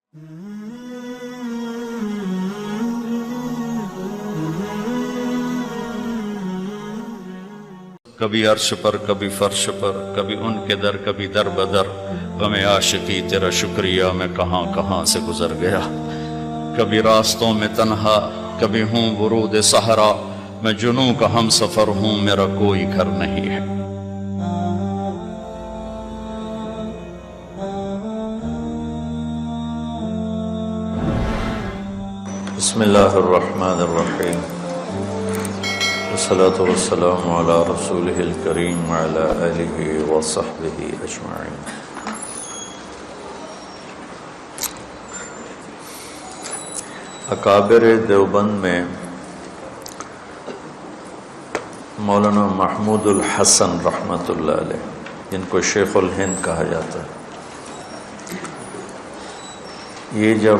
کبھی عرش پر کبھی فرش پر، کبھی ان کے در کبھی در بدر، غم عاشقی تیرا شکریہ میں کہاں کہاں سے گزر گیا۔ کبھی راستوں میں تنہا، کبھی ہوں ورود صحرا، میں جنوں کا ہم سفر ہوں، میرا کوئی گھر نہیں ہے۔ بسم اللہ الرحمن الرحیم، والصلاة والسلام علی رسولہ الکریم وعلی آلہ وصحبہ اجمعین۔ اکابر دیوبند میں مولانا محمود الحسن رحمۃ اللہ علیہ، جن کو شیخ الہند کہا جاتا ہے، یہ جب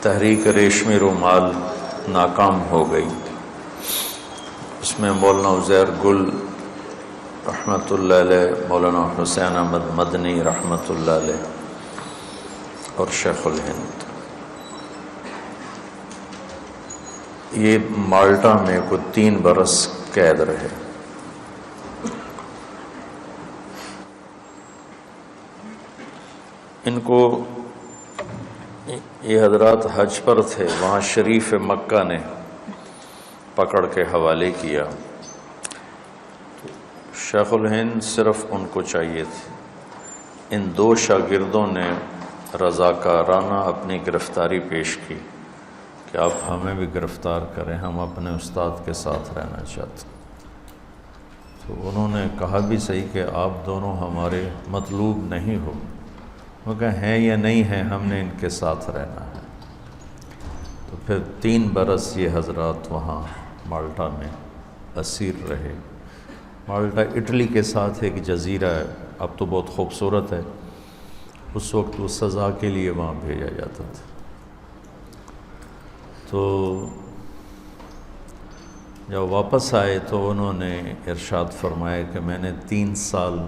تحریک ریشمی رومال ناکام ہو گئی، اس میں مولانا عزیر گل رحمۃ اللہ علیہ، مولانا حسین احمد مدنی رحمۃ اللہ علیہ اور شیخ الہند، یہ مالٹا میں کوئی 3 برس قید رہے۔ ان کو یہ حضرات حج پر تھے، وہاں شریف مکہ نے پکڑ کے حوالے کیا۔ شیخ الہند صرف ان کو چاہیے تھے۔ ان 2 شاگردوں نے رضاکارانہ اپنی گرفتاری پیش کی کہ آپ ہمیں بھی گرفتار کریں، ہم اپنے استاد کے ساتھ رہنا چاہتے ہیں۔ تو انہوں نے کہا بھی صحیح کہ آپ دونوں ہمارے مطلوب نہیں ہو، وہ کہا ہیں یا نہیں ہیں، ہم نے ان کے ساتھ رہنا ہے۔ تو پھر 3 برس یہ حضرات وہاں مالٹا میں اسیر رہے۔ مالٹا اٹلی کے ساتھ ایک جزیرہ ہے، اب تو بہت خوبصورت ہے، اس وقت وہ سزا کے لیے وہاں بھیجا جاتا تھا۔ تو جب واپس آئے تو انہوں نے ارشاد فرمایا کہ میں نے 3 سال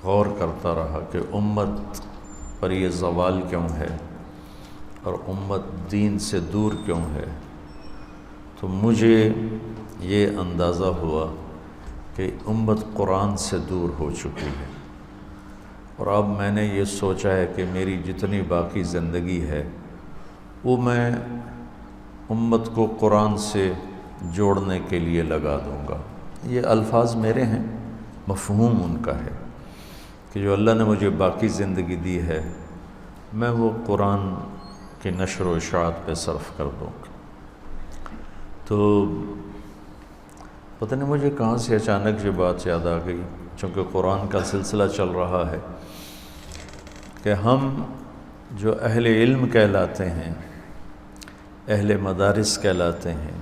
غور کرتا رہا کہ امت پر یہ زوال کیوں ہے اور امت دین سے دور کیوں ہے۔ تو مجھے یہ اندازہ ہوا کہ امت قرآن سے دور ہو چکی ہے، اور اب میں نے یہ سوچا ہے کہ میری جتنی باقی زندگی ہے وہ میں امت کو قرآن سے جوڑنے کے لیے لگا دوں گا۔ یہ الفاظ میرے ہیں، مفہوم ان کا ہے کہ جو اللہ نے مجھے باقی زندگی دی ہے میں وہ قرآن کی نشر و اشاعت پہ صرف کر دوں گا۔ تو پتہ نہیں مجھے کہاں سے اچانک یہ بات یاد آ گئی، چونکہ قرآن کا سلسلہ چل رہا ہے، کہ ہم جو اہل علم کہلاتے ہیں، اہل مدارس کہلاتے ہیں،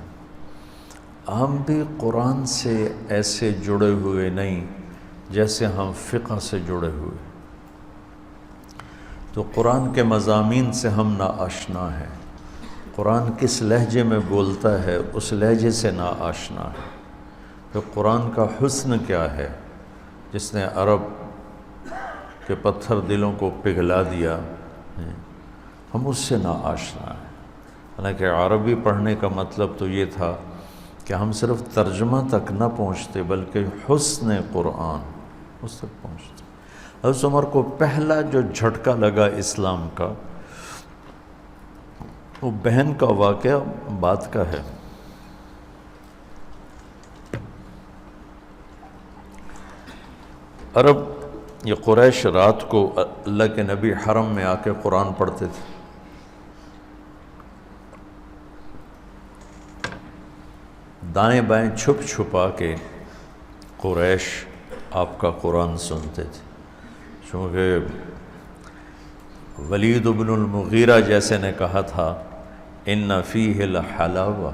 ہم بھی قرآن سے ایسے جڑے ہوئے نہیں جیسے ہم فقہ سے جڑے ہوئے۔ تو قرآن کے مضامین سے ہم ناآشنا ہیں، قرآن کس لہجے میں بولتا ہے اس لہجے سے ناآشنا ہے۔ پھر قرآن کا حسن کیا ہے جس نے عرب کے پتھر دلوں کو پگھلا دیا، ہم اس سے ناآشنا ہیں۔ حالانکہ عربی پڑھنے کا مطلب تو یہ تھا کہ ہم صرف ترجمہ تک نہ پہنچتے بلکہ حسن قرآن اس تک پہنچتے۔ حضرت عمر کو پہلا جو جھٹکا لگا اسلام کا، وہ بہن کا واقعہ بات کا ہے۔ عرب یہ قریش رات کو اللہ کے نبی حرم میں آ کے قرآن پڑھتے تھے۔ دائیں بائیں چھپ چھپا کے قریش آپ کا قرآن سنتے تھے، چونکہ ولید بن المغیرہ جیسے نے کہا تھا ان فیہ لحلاوہ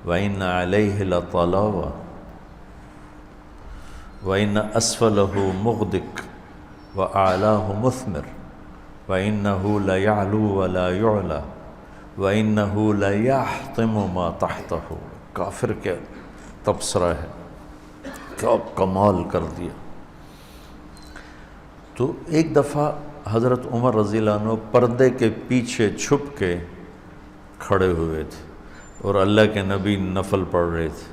وان علیہ لطلاوہ وان اسفلہ مغدق واعلاہ مثمر وانہ لیعلو ولا یعلی وانہ لیحطم ما تحتہ۔ کافر کے تبصرہ ہے، کیا کمال کر دیا۔ تو ایک دفعہ حضرت عمر رضی اللہ عنہ پردے کے پیچھے چھپ کے کھڑے ہوئے تھے اور اللہ کے نبی نفل پڑھ رہے تھے.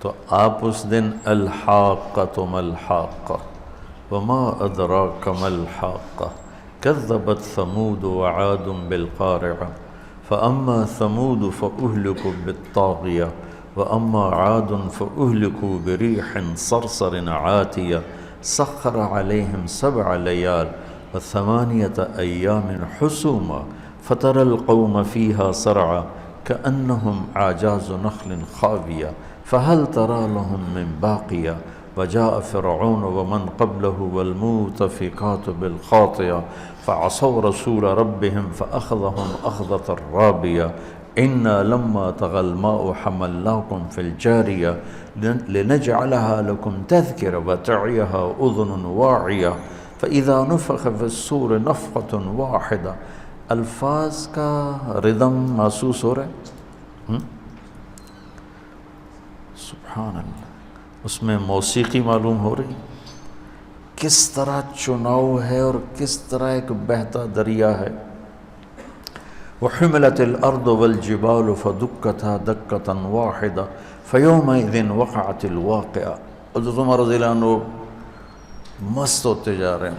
تو آپ اس دن الحاقۃ ما الحاقۃ وما ادراک ما الحاقۃ کذبت ثمود وعاد بالقارعۃ فاما ثمود فاہلکوا بالطاغیہ واما عاد فاہلکوا بريح صرصر عاتیہ سخر علیہم 7 لیال و8 ایام حسوما فترى القوم فيها صرعا كأنهم أعجاز نخل خاوية فهل ترى لهم من باقية وجاء فرعون ومن قبله والمؤتفكات بالخاطئة فعصوا رسول ربهم فأخذهم أخذة رابية إنا لما طغى الماء حملناكم في الجارية لنجعلها لكم تذكرة وتعيها أذن واعية فإذا نفخ في الصور نفخة واحدة. الفاظ کا ردم محسوس ہو رہا ہے؟ سبحان اللہ. اس میں موسیقی معلوم ہو رہی، کس طرح چناؤ ہے اور کس طرح ایک بہتا دریا ہے. وحملت الارض والجبال فدکتا دکتا واحدہ فیومئذ وقعت الواقعہ. حضرت عمر رضی اللہ عنہ مست ہوتے جا رہے ہیں.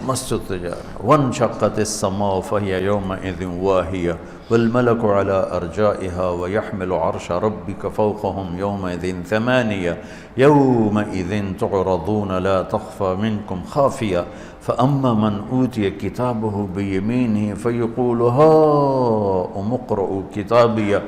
وانشقت السماء فهي يومئذ واهية والملك على أرجائها ويحمل عرش ربك فوقهم يومئذ 8 يومئذ تعرضون لا تخفى منكم خافية فأما من أوتي كتابه بيمينه فيقول هاؤم اقرءوا كتابي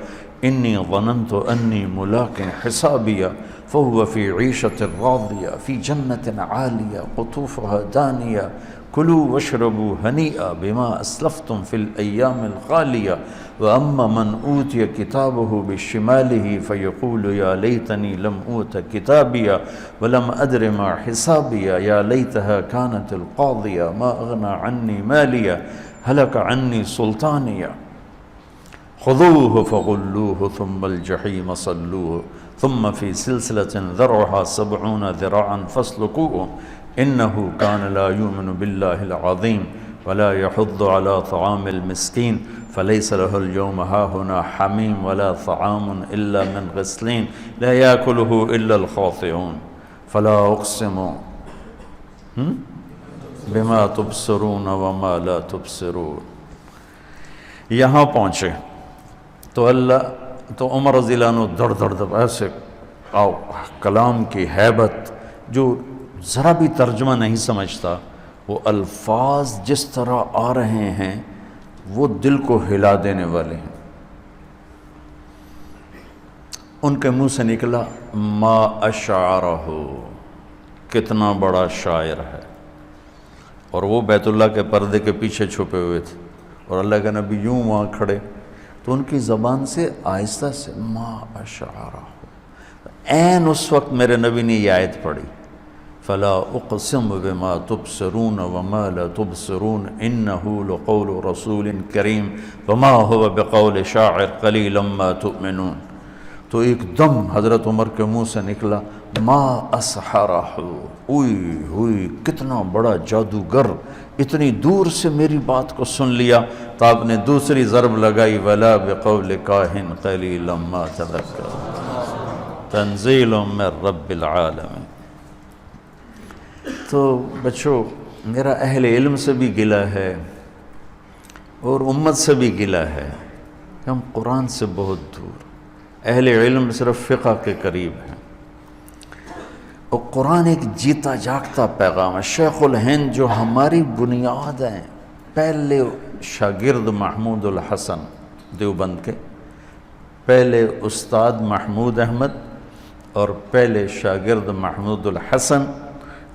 إني ظننت أني ملاق حسابي فهو في عيشة راضية في جنة عالية قطوفها دانية كلوا واشربوا هنيئا بما أسلفتم في الأيام الخالية وأما من أوتي كتابه بشماله فيقول يا ليتني لم أوت كتابي ولم أدر ما حسابي يا ليتها كانت القاضية ما أغنى عني مالي هلك عني سلطاني خذوه فغلوه ثم الجحيم صلوه ثم في سلسلة ذرعها 70 ذراعا فاسلكوه إنه كان لا يؤمن بالله العظيم ولا يحض على طعام المسكين فليس له اليوم هاهنا حميم ولا طعام إلا من غسلين لا يأكله إلا الخاطئون فلا أقسم بما تبصرون وما لا تبصرون. یہاں پہنچے تو عمر رضی اللہ عنہ دڑ ایسے کلام کی ہیبت، جو ذرا بھی ترجمہ نہیں سمجھتا، وہ الفاظ جس طرح آ رہے ہیں وہ دل کو ہلا دینے والے ہیں. ان کے منہ سے نکلا ما اشعرہ، کتنا بڑا شاعر ہے. اور وہ بیت اللہ کے پردے کے پیچھے چھپے ہوئے تھے اور اللہ کے نبی یوں وہاں کھڑے، تو ان کی زبان سے آہستہ سے ما اشعرہ. عین اس وقت میرے نبی نے یہ آیت پڑھی فلا اقسم بما تبصرون وما لا تبصرون انه لقول رسول کریم وما هو بقول شاعر قلیلا ما تؤمنون. تو ایک دم حضرت عمر کے منہ سے نکلا ما اسحرہ، اوئی ہوئی کتنا بڑا جادوگر اتنی دور سے میری بات کو سن لیا. تو آپ نے دوسری ضرب لگائی ولا بقول کاہن قلیلا ما تذکرون تنزیل من رب العالمین. تو بچوں، میرا اہل علم سے بھی گلہ ہے اور امت سے بھی گلہ ہے کہ ہم قرآن سے بہت دور. اہل علم صرف فقہ کے قریب ہیں اور قرآن ایک جیتا جاگتا پیغام ہے. شیخ الہند جو ہماری بنیاد ہیں، پہلے شاگرد محمود الحسن دیوبند کے، پہلے استاد محمود احمد اور پہلے شاگرد محمود الحسن،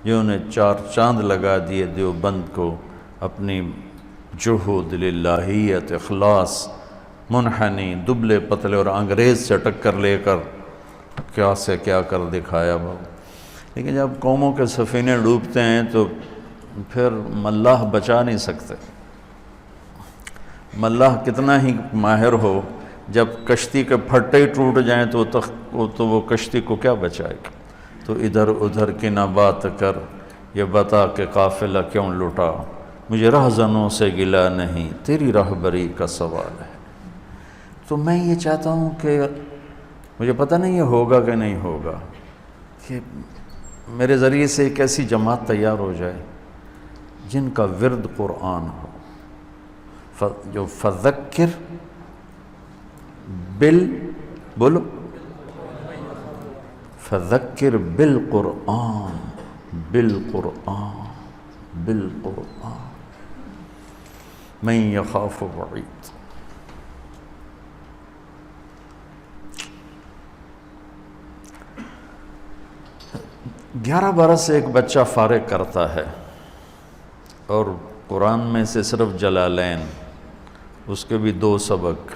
جنہوں نے 4 چاند لگا دیے دیوبند کو اپنی جہود، للہیت، اخلاص، منحنی، دبلے پتلے اور انگریز سے ٹکر لے کر کیا سے کیا کر دکھایا بابا. لیکن جب قوموں کے سفینے ڈوبتے ہیں تو پھر ملاح بچا نہیں سکتے. ملاح کتنا ہی ماہر ہو، جب کشتی کے پھٹے ٹوٹ جائیں تو وہ کشتی کو کیا بچائے گا. تو ادھر ادھر کی نہ بات کر، یہ بتا کہ قافلہ کیوں لٹا، مجھے رہزنوں سے گلا نہیں، تیری رہبری کا سوال ہے۔ تو میں یہ چاہتا ہوں کہ مجھے پتہ نہیں یہ ہوگا کہ نہیں ہوگا، کہ میرے ذریعے سے ایک ایسی جماعت تیار ہو جائے جن کا ورد قرآن ہو، جو فذکر بولو فذکر بالقرآن بالقرآن بالقرآن من یخاف وعید۔ 11 برس ایک بچہ فارغ کرتا ہے اور قرآن میں سے صرف جلالین، اس کے بھی 2 سبق،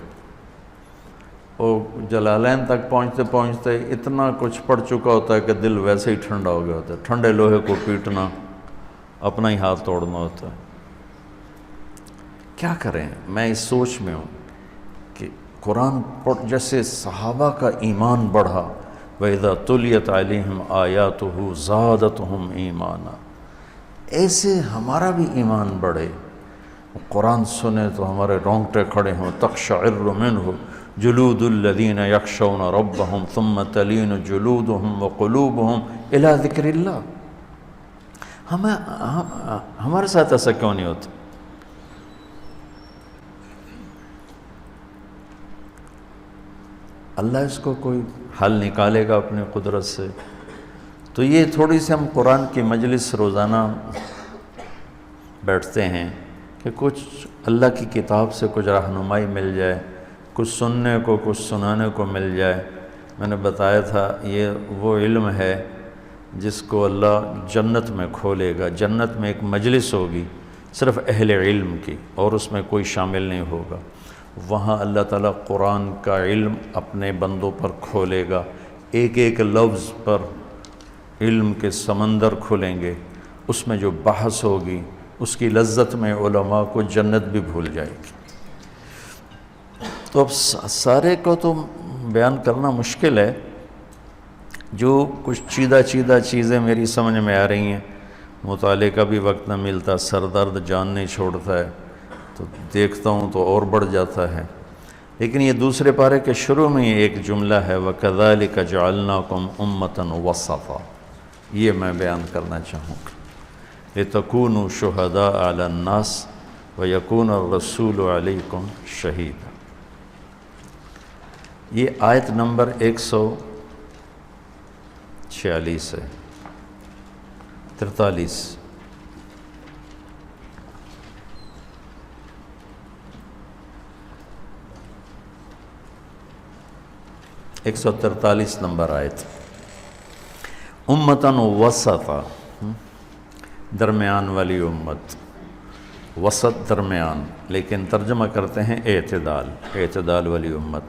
اور جلالین تک پہنچتے پہنچتے اتنا کچھ پڑھ چکا ہوتا ہے کہ دل ویسے ہی ٹھنڈا ہو گیا ہوتا ہے، ٹھنڈے لوہے کو پیٹنا اپنا ہی ہاتھ توڑنا ہوتا ہے۔ کیا کریں؟ میں اس سوچ میں ہوں کہ قرآن پڑھ، جیسے صحابہ کا ایمان بڑھا، وَإِذَا تُلِيَتْ عَلَيْهِمْ آيَاتُهُ زَادَتْهُمْ ایمانا، ایسے ہمارا بھی ایمان بڑھے، قرآن سنے تو ہمارے رونگٹے کھڑے ہوں، تقشعر منہ جلود الذین یخشون ربهم ثم تلین جلودهم وقلوبهم الی ذکر اللہ۔ ہمارے ساتھ ایسا کیوں نہیں ہوتا؟ اللہ اس کو کوئی حل نکالے گا اپنی قدرت سے۔ تو یہ تھوڑی سی ہم قرآن کی مجلس روزانہ بیٹھتے ہیں کہ کچھ اللہ کی کتاب سے کچھ رہنمائی مل جائے، کچھ سننے کو کچھ سنانے کو مل جائے۔ میں نے بتایا تھا یہ وہ علم ہے جس کو اللہ جنت میں کھولے گا۔ جنت میں ایک مجلس ہوگی صرف اہل علم کی، اور اس میں کوئی شامل نہیں ہوگا۔ وہاں اللہ تعالیٰ قرآن کا علم اپنے بندوں پر کھولے گا، ایک ایک لفظ پر علم کے سمندر کھلیں گے، اس میں جو بحث ہوگی اس کی لذت میں علماء کو جنت بھی بھول جائے گی۔ تو اب سارے کو تو بیان کرنا مشکل ہے، جو کچھ چیدہ چیزیں میری سمجھ میں آ رہی ہیں، مطالعے کا بھی وقت نہ ملتا، سر درد جان نہیں چھوڑتا ہے، تو دیکھتا ہوں تو اور بڑھ جاتا ہے۔ لیکن یہ دوسرے پارے کے شروع میں ایک جملہ ہے، وَكَذَلِكَ جَعَلْنَاكُمْ أُمَّةً وَسَطًا، یہ میں بیان کرنا چاہوں گا۔ لِتَكُونُوا شُهَدَاءَ عَلَى النَّاسِ وَيَكُونَ الرَّسُولُ عَلَيْكُمْ شَهِيدًا۔ یہ آیت نمبر 146 ہے، 43۔ 143 نمبر آیت، امتاً وسطا، درمیان والی امت، وسط درمیان، لیکن ترجمہ کرتے ہیں اعتدال، اعتدال والی امت۔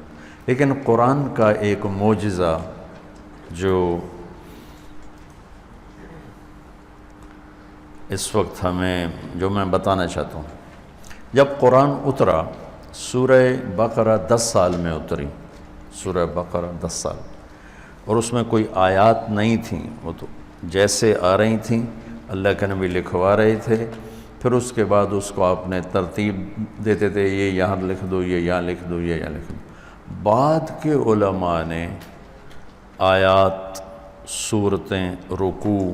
لیکن قرآن کا ایک معجزہ جو اس وقت جو میں بتانا چاہتا ہوں، جب قرآن اترا، سورہ بقرہ 10 سال میں اتری، سورہ بقرہ 10 سال، اور اس میں کوئی آیات نہیں تھیں، وہ تو جیسے آ رہی تھیں اللہ کے نبی لکھوا رہے تھے، پھر اس کے بعد اس کو آپ نے ترتیب دیتے تھے، یہ یہاں لکھ دو، یہ یہاں لکھ دو، یہ یہاں لکھ دو۔ بعد کے علماء نے آیات، صورتیں، رکوع،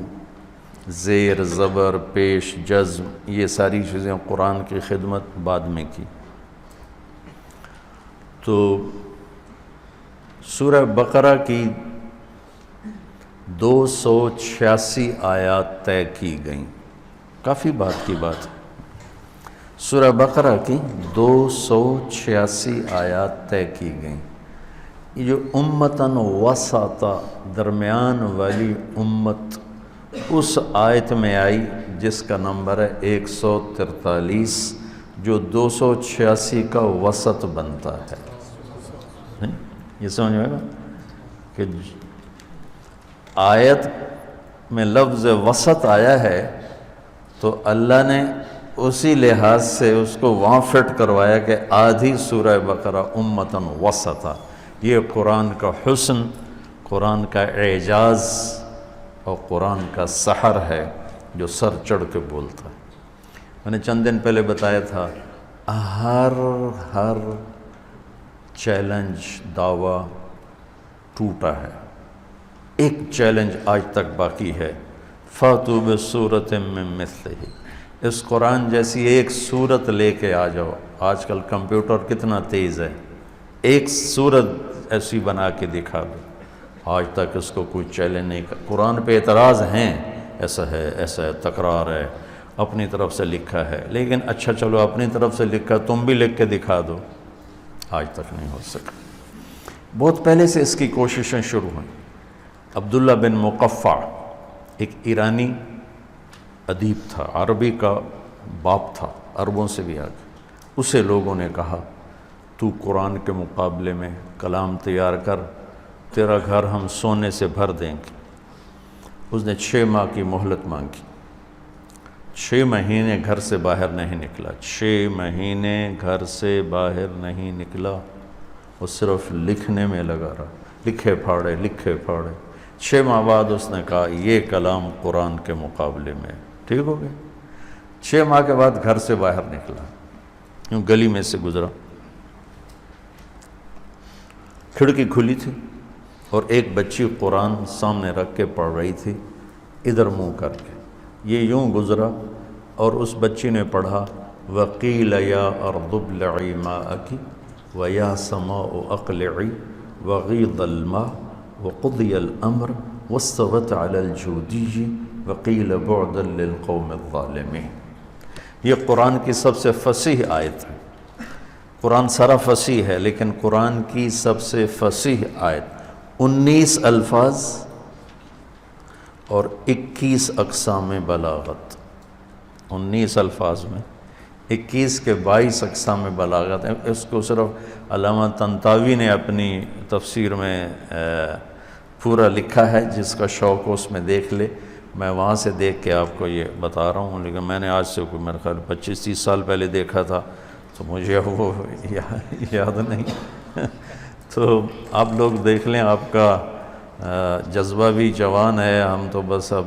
زیر زبر، پیش، جزم، یہ ساری چیزیں قرآن کی خدمت بعد میں کی۔ تو سورہ بقرہ کی 286 آیات طے کی گئیں، کافی بات کی بات۔ سورہ بقرہ کی 286 آیات طے کی گئیں۔ یہ جو امتاً وسطا، درمیان والی امت، اس آیت میں آئی جس کا نمبر ہے 143، جو 286 کا وسط بنتا ہے۔ یہ سمجھ میں آئے گا کہ آیت میں لفظ وسط آیا ہے تو اللہ نے اسی لحاظ سے اس کو وہاں فٹ کروایا کہ آدھی سورہ بقرہ امتاً وسطا۔ یہ قرآن کا حسن، قرآن کا اعجاز اور قرآن کا سحر ہے جو سر چڑھ کے بولتا ہے۔ میں نے چند دن پہلے بتایا تھا، ہر چیلنج دعویٰ ٹوٹا ہے، ایک چیلنج آج تک باقی ہے، فاتوا بسورۃ من مثلہ، اس قرآن جیسی ایک سورت لے کے آ جاؤ۔ آج کل کمپیوٹر کتنا تیز ہے، ایک سورت ایسی بنا کے دکھا دو، آج تک اس کو کوئی چیلنج نہیں کر۔ قرآن پہ اعتراض ہیں، ایسا ہے، تکرار ہے، اپنی طرف سے لکھا ہے، لیکن اچھا چلو اپنی طرف سے لکھا، تم بھی لکھ کے دکھا دو، آج تک نہیں ہو سکا۔ بہت پہلے سے اس کی کوششیں شروع ہوئیں۔ عبداللہ بن مقفع ایک ایرانی ادیب تھا، عربی کا باپ تھا، عربوں سے بھی آگے۔ اسے لوگوں نے کہا تو قرآن کے مقابلے میں کلام تیار کر، تیرا گھر ہم سونے سے بھر دیں گے۔ اس نے 6 ماہ کی مہلت مانگی، 6 مہینے گھر سے باہر نہیں نکلا، 6 مہینے گھر سے باہر نہیں نکلا، وہ صرف لکھنے میں لگا رہا، لکھے پھاڑے 6 ماہ بعد اس نے کہا یہ کلام قرآن کے مقابلے میں ٹھیک ہو گیا۔ 6 ماہ کے بعد گھر سے باہر نکلا، یوں گلی میں سے گزرا، کھڑکی کھلی تھی اور ایک بچی قرآن سامنے رکھ کے پڑھ رہی تھی، ادھر منہ کر کے۔ یہ یوں گزرا اور اس بچی نے پڑھا وَقِيلَ يَا أَرْضُ ابْلَعِي مَاءَكِ وَيَا سَمَاءُ أَقْلِعِي وَغِيضَ الْمَاءُ وَقُضِيَ الْأَمْرُ وَاسْتَوَتْ عَلَى الْجُودِيِّ وَقِيلَ بُعْدًا لِلْقَوْمِ الظَّالِمِينَ۔ یہ قرآن کی سب سے فصیح آیت ہے۔ قرآن سارا فصیح ہے، لیکن قرآن کی سب سے فصیح آیت، 19 الفاظ اور 21 اقسام بلاغت، 19 الفاظ میں 21 کے 22 اقسام بلاغت ہیں۔ اس کو صرف علامہ طنطاوی نے اپنی تفسیر میں پورا لکھا ہے، جس کا شوق ہو اس میں دیکھ لے۔ میں وہاں سے دیکھ کے آپ کو یہ بتا رہا ہوں، لیکن میں نے آج سے کوئی میرے خیال 25-30 سال پہلے دیکھا تھا، تو مجھے وہ یاد نہیں۔ تو آپ لوگ دیکھ لیں، آپ کا جذبہ بھی جوان ہے، ہم تو بس اب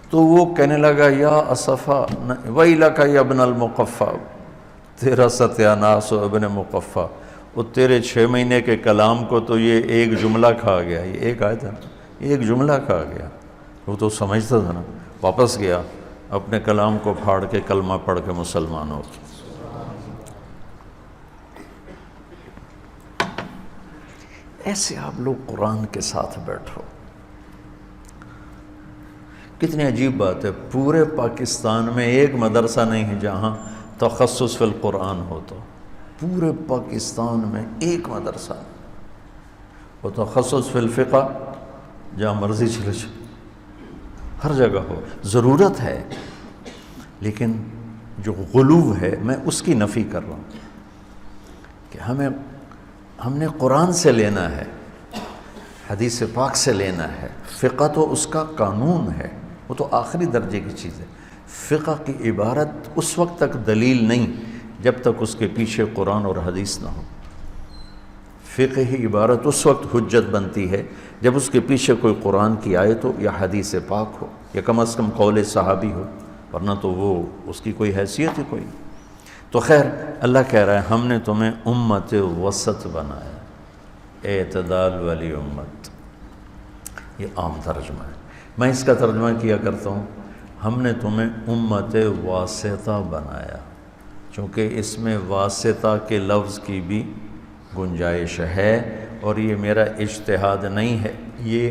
تو وہ کہنے لگا یا اسفا ویلک یا ابن المقفع، تیرا ستیاناس و ابن مقفع، وہ تیرے 6 مہینے کے کلام کو تو یہ ایک جملہ کھا گیا، یہ ایک آیت ہے نا، ایک جملہ کھا گیا۔ وہ تو سمجھتا تھا نا، واپس گیا اپنے کلام کو پھاڑ کے کلمہ پڑھ کے مسلمان ہو گیا۔ ایسے آپ لوگ قرآن کے ساتھ بیٹھو۔ کتنی عجیب بات ہے، پورے پاکستان میں ایک مدرسہ نہیں ہے جہاں تخصص فی القرآن ہو، تو پورے پاکستان میں ایک مدرسہ نہیں، وہ تخصص فی الفقہ جہاں مرضی چلے جائے، ہر جگہ ہو، ضرورت ہے، لیکن جو غلو ہے میں اس کی نفی کر رہا ہوں کہ ہم نے قرآن سے لینا ہے، حدیث پاک سے لینا ہے۔ فقہ تو اس کا قانون ہے، وہ تو آخری درجے کی چیز ہے۔ فقہ کی عبارت اس وقت تک دلیل نہیں جب تک اس کے پیچھے قرآن اور حدیث نہ ہو۔ فقہی عبارت اس وقت حجت بنتی ہے جب اس کے پیچھے کوئی قرآن کی آیت ہو یا حدیث پاک ہو یا کم از کم قول صحابی ہو، ورنہ تو وہ اس کی کوئی حیثیت ہی کوئی نہیں۔ تو خیر، اللہ کہہ رہا ہے ہم نے تمہیں امت وسط بنایا، اعتدال والی امت۔ یہ عام ترجمہ ہے، میں اس کا ترجمہ کیا کرتا ہوں، ہم نے تمہیں امت واسطہ بنایا، چونکہ اس میں واسطہ کے لفظ کی بھی گنجائش ہے، اور یہ میرا اجتہاد نہیں ہے، یہ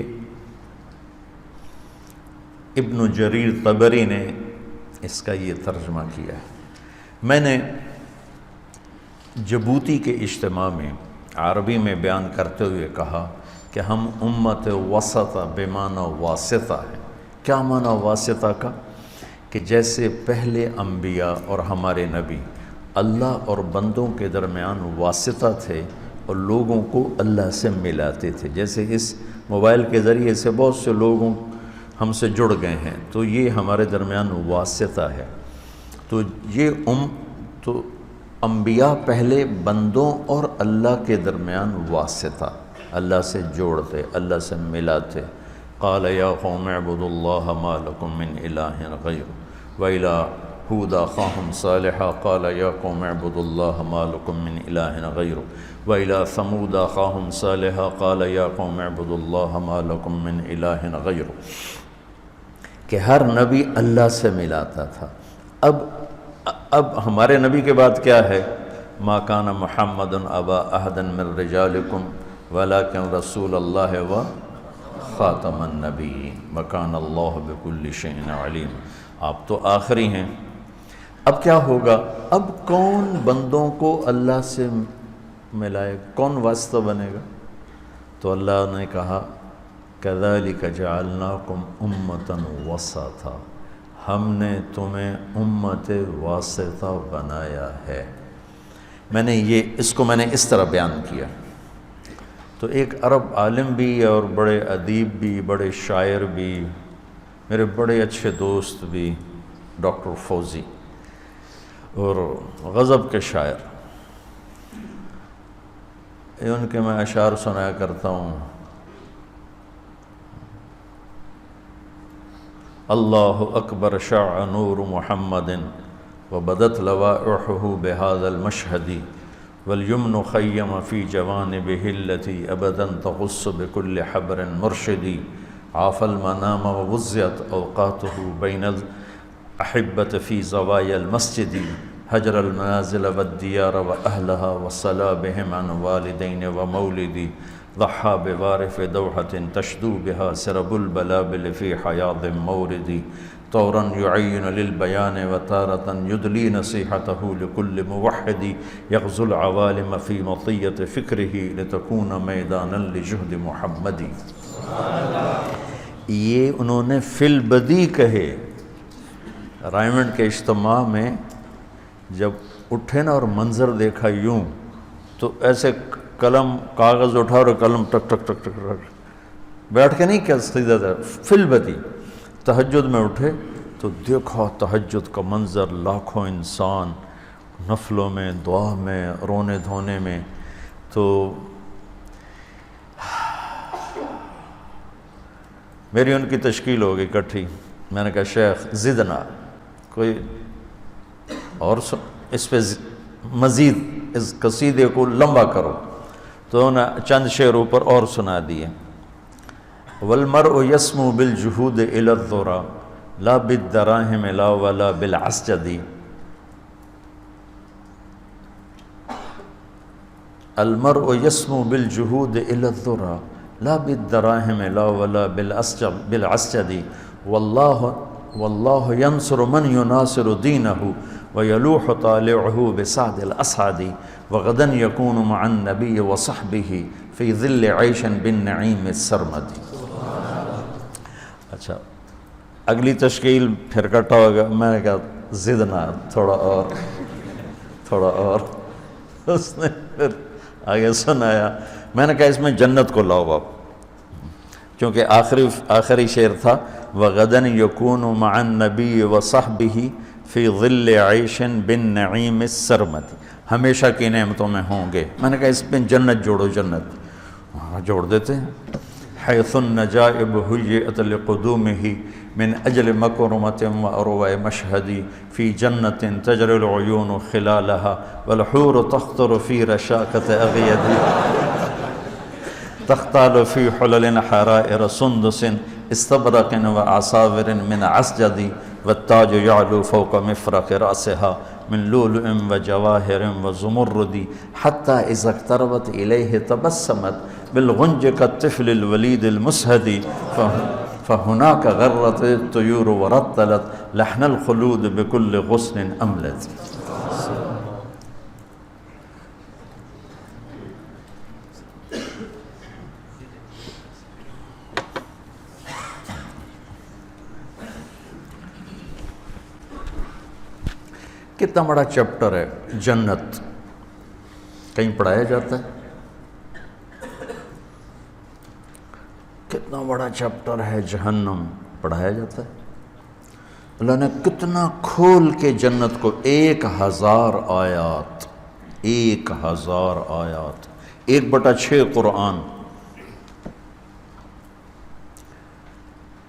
ابن جریر طبری نے اس کا یہ ترجمہ کیا ہے۔ میں نے جبوتی کے اجتماع میں عربی میں بیان کرتے ہوئے کہا کہ ہم امت وسطہ بمعنی واسطہ ہے۔ کیا معنی واسطہ کا؟ کہ جیسے پہلے انبیاء اور ہمارے نبی اللہ اور بندوں کے درمیان واسطہ تھے اور لوگوں کو اللہ سے ملاتے تھے، جیسے اس موبائل کے ذریعے سے بہت سے لوگوں ہم سے جڑ گئے ہیں، تو یہ ہمارے درمیان واسطہ ہے۔ تو یہ انبیاء پہلے بندوں اور اللہ کے درمیان واسطہ، اللہ سے جوڑتے، اللہ سے ملاتے۔ قال یا قوم اعبدوا اللہ ما لکم من الہ غیر وَإِلَىٰ هُودَ أَخَاهُمْ صَالِحًا قَالَ يَا قَوْمِ اعْبُدُوا اللَّهَ مَا لَكُم مِّنْ إِلَٰهٍ غَيْرُهُ وَإِلَىٰ ثَمُودَ أَخَاهُمْ صَالِحًا قَالَ يَا قَوْمِ اعْبُدُوا اللَّهَ مَا لَكُم مِّنْ إِلَٰهٍ غَيْرُهُ کہ ہر نبی اللہ سے ملاتا تھا۔ اب ہمارے نبی کے بعد کیا ہے؟ مَا كَانَ مُحَمَّدٌ أَبَا أَحَدٍ مِّن رِّجَالِكُمْ وَلَٰكِن رَّسُولَ اللَّهِ وَخَاتَمَ النَّبِيِّينَ وَكَانَ اللَّهُ بِكُلِّ شَيْءٍ عَلِيمًا۔ آپ تو آخری ہیں۔ اب کیا ہوگا؟ اب کون بندوں کو اللہ سے ملائے، کون واسطہ بنے گا؟ تو اللہ نے کہا كَذَلِكَ جَعَلْنَاكُمْ أُمَّةً وَسَطًا، ہم نے تمہیں امت واسطہ بنایا ہے۔ میں نے اس کو اس طرح بیان کیا۔ تو ایک عرب عالم بھی اور بڑے ادیب بھی، بڑے شاعر بھی، میرے بڑے اچھے دوست بھی، ڈاکٹر فوزی اور غضب کے شاعر، ان کے میں اشعار سنایا کرتا ہوں۔ اللہ اکبر شع نور محمد وبدت لوائحہ بہذا المشہد والیمن خیم فی جوانبہ التی ابدا تغص بکل حبر مرشدی عاف المنام ووزعت اوقاتہ بین احبت فی زوایا المسجد حجر المنازل والدیار واہلها وصلا بهم عن والدین ومولدی ضحى بوارف دوحة تشدو بها سرب البلابل في حياض موردی طورا يعين للبيان وتارة يدلي نصيحته لكل موحد يغزو العوالم في مطية فكره لتكون ميدانا لجهد محمدی۔ یہ انہوں نے فی البدی کہے۔ رائمنڈ کے اجتماع میں جب اٹھے نا اور منظر دیکھا یوں، تو ایسے قلم کاغذ اٹھا اور قلم ٹک ٹک ٹک ٹک ٹک، بیٹھ کے نہیں کیا سیدھا تھا، فی البدی۔ تہجد میں اٹھے تو دیکھا تہجد کا منظر، لاکھوں انسان نفلوں میں، دعا میں، رونے دھونے میں۔ تو میری ان کی تشکیل ہو گئی اکٹھی۔ میں نے کہا شیخ زدنا، کوئی اور اس پہ مزید اس قصیدے کو لمبا کرو۔ تو انہیں چند شعر اوپر اور سنا دیے۔ والمرء يسمو بالجهود الى الذرى لا بالدراهم لا ولا بالعسجد المرء يسمو بالجهود الى الذرى لا بالدراهم لا ولا بالعسجد والله ينصر من يناصر دينه ويلوح طالعه بسعد الأسعد وغدا يكون مع النبي وصحبه في ظل عيش بالنعيم السرمد۔ اچھا، اگلی تشکیل پھر کٹا ہوگا۔ میں نے کہا زدنا، تھوڑا اور اس نے پھر آگے سنایا۔ میں نے کہا اس میں جنت کو لاؤ آپ، کیونکہ آخری شعر تھا وَغَدًا يَكُونُ مَعَ النَّبِيِّ وَصَحْبِهِ فِي ظِلِّ عَيْشٍ بِالنَّعِيمِ السَّرْمَدِ، ہمیشہ کی نعمتوں میں ہوں گے۔ میں نے کہا اس پہ جنت جوڑو، جنت وہاں جوڑ دیتے ہیں۔ حيث النجائب هيئت لقدومه من أجل مكرمة وأروع مشهد في جنة تجري العيون خلالها والحور تخطر في رشاقة أغيد تختال في حلل حرائر سندس استبرق وأعصابر من عسجد والتاج يعلو فوق مفرق رأسها من لؤلؤ وجواهر وزمرد حتى إذا اقتربت إليه تبسمت بالغنج كالطفل الوليد المسهد فهناك غرت الطيور ورتلت لحن الخلود بكل غصن أملد۔ کتنا بڑا چیپٹر ہے جنت، کہیں پڑھایا جاتا ہے؟ کتنا بڑا چیپٹر ہے جہنم، پڑھایا جاتا ہے؟ اللہ نے کتنا کھول کے جنت کو 1000 آیات، 1000 آیات، 1/6 قرآن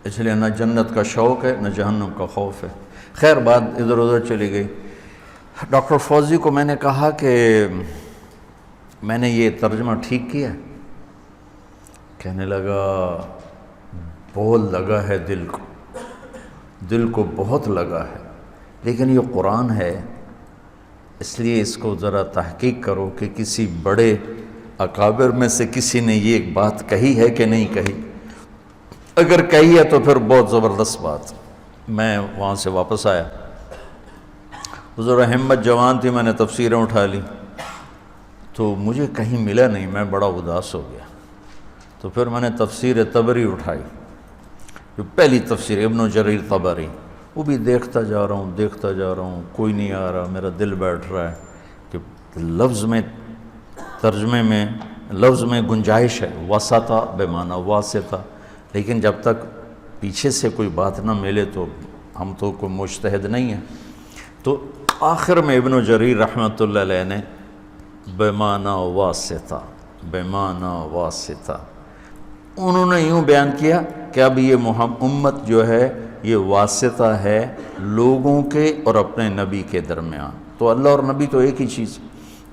اس لیے نہ جنت کا شوق ہے نہ جہنم کا خوف ہے۔ خیر بات ادھر ادھر چلی گئی۔ ڈاکٹر فوزی کو میں نے کہا کہ میں نے یہ ترجمہ ٹھیک کیا؟ کہنے لگا بہت لگا ہے دل کو بہت لگا ہے، لیکن یہ قرآن ہے، اس لیے اس کو ذرا تحقیق کرو کہ کسی بڑے اکابر میں سے کسی نے یہ ایک بات کہی ہے کہ نہیں کہی، اگر کہی ہے تو پھر بہت زبردست بات۔ میں وہاں سے واپس آیا، ذرا ہمت جوان تھی، میں نے تفسیریں اٹھا لی تو مجھے کہیں ملا نہیں، میں بڑا اداس ہو گیا۔ تو پھر میں نے تفسیر طبری اٹھائی، جو پہلی تفسیر ابن جریر طبری، وہ بھی دیکھتا جا رہا ہوں، کوئی نہیں آ رہا، میرا دل بیٹھ رہا ہے کہ لفظ میں ترجمے میں لفظ میں گنجائش ہے، وسطہ بے معنی واسطہ، لیکن جب تک پیچھے سے کوئی بات نہ ملے تو ہم تو کوئی مجتہد نہیں ہیں۔ تو آخر میں ابن جریر رحمۃ اللہ علیہ نے بے معنی واسطہ انہوں نے یوں بیان کیا کہ اب یہ امت جو ہے یہ واسطہ ہے لوگوں کے اور اپنے نبی کے درمیان۔ تو اللہ اور نبی تو ایک ہی چیز،